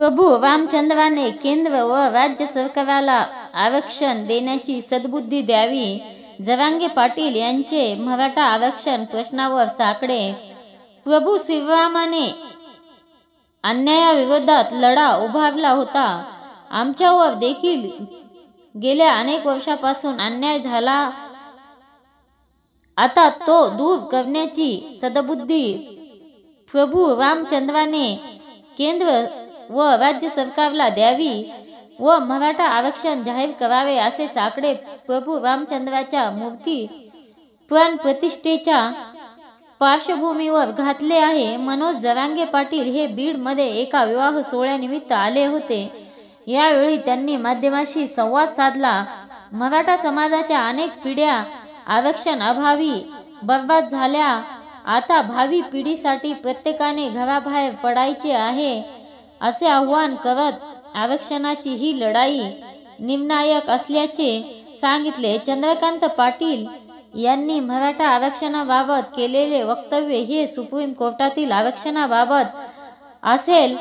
प्रभू रामचंद्राने केंद्र व राज्य सरकारला आरक्षण देण्याची सद्बुद्धी द्यावी। जरांगे पाटील यांचे मराठा आरक्षण प्रश्नावर साकडे। प्रभू श्रीरामाने अन्यायाविरोधात लढा उभारला होता। आमच्यावर देखील गेल्या अनेक वर्षापासून अन्याय झाला। आता तो दूर करण्याची सद्बुद्धी प्रभू रामचंद्राने केंद्र व राज्य सरकारला द्यावी व मराठा आरक्षण जाहीर करावे असे साकडे प्रभू रामचंद्राच्या मूर्ती प्राण प्रतिष्ठेच्या पार्श्वभूमीवर घातले आहे। मनोज जरांगे पाटील हे बीड मध्ये एका विवाह सोहळ्यानिमित्त आले होते। यावेळी त्यांनी माध्यमांशी संवाद साधला। मराठा समाजाच्या अनेक पिढ्या आरक्षण अभावी बर्बाद झाल्या। आता भावी पिढीसाठी प्रत्येकाने घराबाहेर पडायचे आहे असे आवाहन करत आरक्षणाची ही लढाई निर्णायक असल्याचे सांगितले। चंद्रकांत पाटील यांनी मराठा आरक्षणाबाबत केलेले वक्तव्य हे सुप्रीम कोर्टातील आरक्षणाबाबत असेल।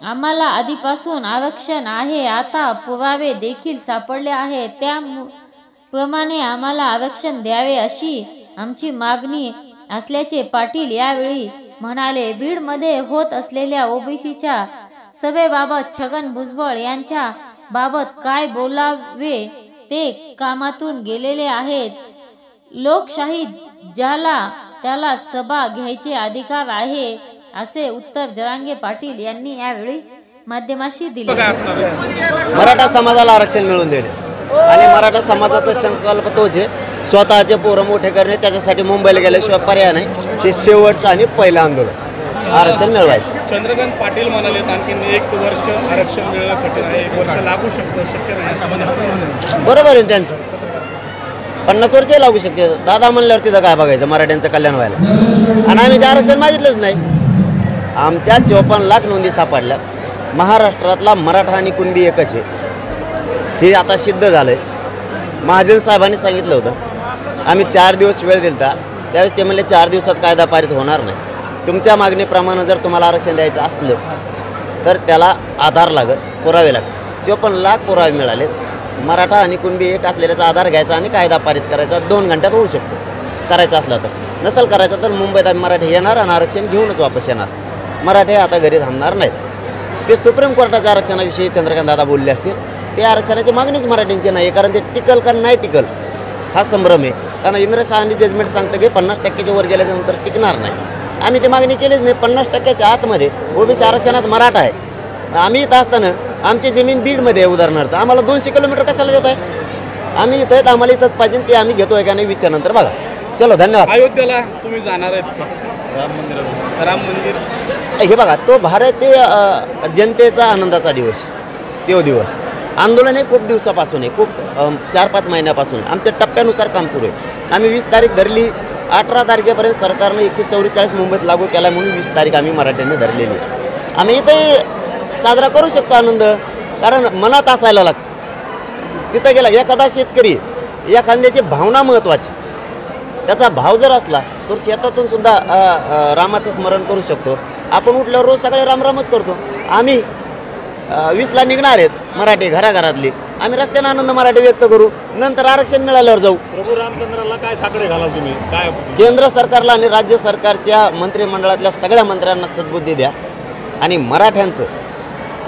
आम्हाला आधीपासून आरक्षण आहे, आता पुरावे देखील सापडले आहेत, त्याप्रमाणे आम्हाला आरक्षण द्यावे अशी आमची मागणी असल्याचे पाटील यावेळी म्हणाले। बीड मध्ये होत असलेल्या ओबीसीच्या सभेबाबत छगन भुजबळ यांच्या बाबत काय बोलावे, ते कामातून गेलेले आहेत। लोकशाही ज्याला त्याला सभा घ्यायचे अधिकार आहे असे उत्तर जरांगे पाटील यांनी यावेळी माध्यमांशी दिले। मराठा समाजाला आरक्षण मिळवून देणे आणि मराठा समाजाचा संकल्प तोच आहे, स्वतःचे पोरं मोठे करणे। त्याच्यासाठी मुंबईला गेल्याशिवाय पर्याय नाही। हे शेवटचं आणि पहिलं आंदोलन आरक्षण मिळवायचं। चंद्रकांत पाटील म्हणाले आणखी 1 वर्ष आरक्षण मिळणं कठीण आहे, 1 वर्ष लागू शकतं, शक्य नाही। बरोबर आहे त्यांचं, 50 वर्ष लागू शकते। दादा म्हणल्यावर तिथं काय बघायचं, मराठ्यांचं कल्याण व्हायला। आणि आम्ही ते आरक्षण मागितलंच नाही। आमच्या 54 लाख नोंदी सापडल्यात। महाराष्ट्रातला मराठा आणि कुणबी एकच आहे, हे आता सिद्ध झालंय। महाजन साहेबांनी सांगितलं होतं, आम्ही 4 दिवस वेळ दिलता, त्यावेळेस ते म्हणले 4 दिवसात कायदा पारित होणार नाही। तुमच्या मागणीप्रमाणे जर तुम्हाला आरक्षण द्यायचं असलं तर त्याला आधार लागत, पुरावे लागतात। 54 लाख पुरावे मिळालेत। मराठा आणि कुणबी एक असलेल्याचा आधार घ्यायचा आणि कायदा पारित करायचा 2 घंट्यात होऊ शकतो, करायचा असला तर। नसेल करायचं तर मुंबईत आम्ही मराठी येणार आणि आरक्षण घेऊनच वापस येणार। मराठी आता घरी थांबणार नाहीत। ते सुप्रीम कोर्टाच्या आरक्षणाविषयी चंद्रकांत दादा बोलले असतील, ते आरक्षणाची मागणीच मराठींची नाही, कारण ते टिकल का नाही टिकल हा संभ्रम आहे। कारण इंद्र साहानी जजमेंट सांगतं की 50% वर गेल्याच्यानंतर टिकणार नाही। आम्ही ती मागणी केलीच नाही। 50%च्या आतमध्ये ओबीसी आरक्षणात मराठा आहे। आम्ही इथं असताना आमची जमीन बीडमध्ये आहे उदाहरणार्थ, आम्हाला 200 किलोमीटर कशाला देत आहे? आम्ही इथं आम्हाला इथंच पाहिजे, ते आम्ही घेतोय का नाही विचारनंतर बघा। चलो, धन्यवाद। अयोध्येला तुम्ही जाणार आहेत का? राम मंदिर हे बघा, तो भारतीय जनतेचा आनंदाचा दिवस, तो दिवस। आंदोलन हे खूप दिवसापासून आहे, खूप 4-5 महिन्यापासून आमच्या टप्प्यानुसार काम सुरू आहे। आम्ही 20 तारीख धरली, 18 तारखेपर्यंत सरकारने 144 मुंबईत लागू केला म्हणून 20 तारीख आम्ही मराठ्यांनी धरलेली। आम्ही इथे साजरा करू शकतो आनंद, कारण मनात असायला लागतं। तिथं गेला एखादा शेतकरी, एखाद्याची भावना महत्त्वाची, त्याचा भाव जर असला तर शेतातून सुद्धा रामाचं स्मरण करू शकतो। आपण उठल्यावर रोज सगळे रामरामच करतो। आम्ही 20ला निघणार आहेत मराठी घराघरातली, आम्ही रस्त्याने आनंद मराठी व्यक्त करू, नंतर आरक्षण मिळाल्यावर जाऊ। प्रभू रामचंद्राला काय साकडे घालाल तुम्ही? काय केंद्र सरकारला आणि राज्य सरकारच्या मंत्रिमंडळातल्या सगळ्या मंत्र्यांना सद्बुद्धी द्या आणि मराठ्यांचं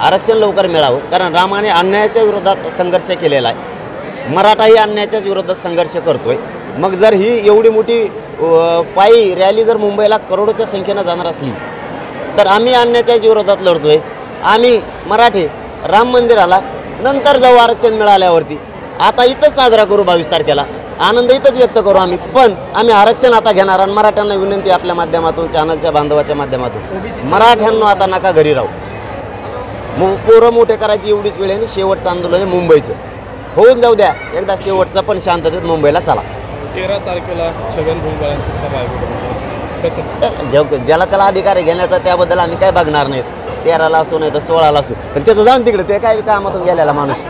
आरक्षण लवकर मिळावं, कारण रामाने अन्यायाच्या विरोधात संघर्ष केलेला आहे। मराठाही अन्यायाच्याच विरोधात संघर्ष करतोय। मग जर ही एवढी मोठी पायी रॅली जर मुंबईला करोडोच्या संख्येनं जाणार असली तर आम्ही अन्यायाच्या विरोधात लढतोय। आम्ही मराठी राम मंदिराला नंतर जाऊ आरक्षण मिळाल्यावरती। आता इथंच साजरा करू 22 तारखेला, आनंद इथंच व्यक्त करू आम्ही, पण आम्ही आरक्षण आता घेणार। आणि मराठ्यांना विनंती आपल्या माध्यमातून, चॅनलच्या बांधवाच्या माध्यमातून, मराठ्यांना आता नका घरी राहू। पोरं मोठे करायची एवढीच वेळ आहे आणि शेवटचं आंदोलन आहे मुंबईचं, होऊन जाऊ द्या एकदा शेवटचं, पण शांततेत मुंबईला चला। 13 तारखेला छगन भुजबळांची सभा आहे, कसं ज्याला त्याला अधिकार घेण्याचा, त्याबद्दल आम्ही काय बघणार नाहीत। 13ला असो नाही तर 16ला असो, पण त्याचं जाऊन तिकडे, ते काय कामातून गेलेला माणूस।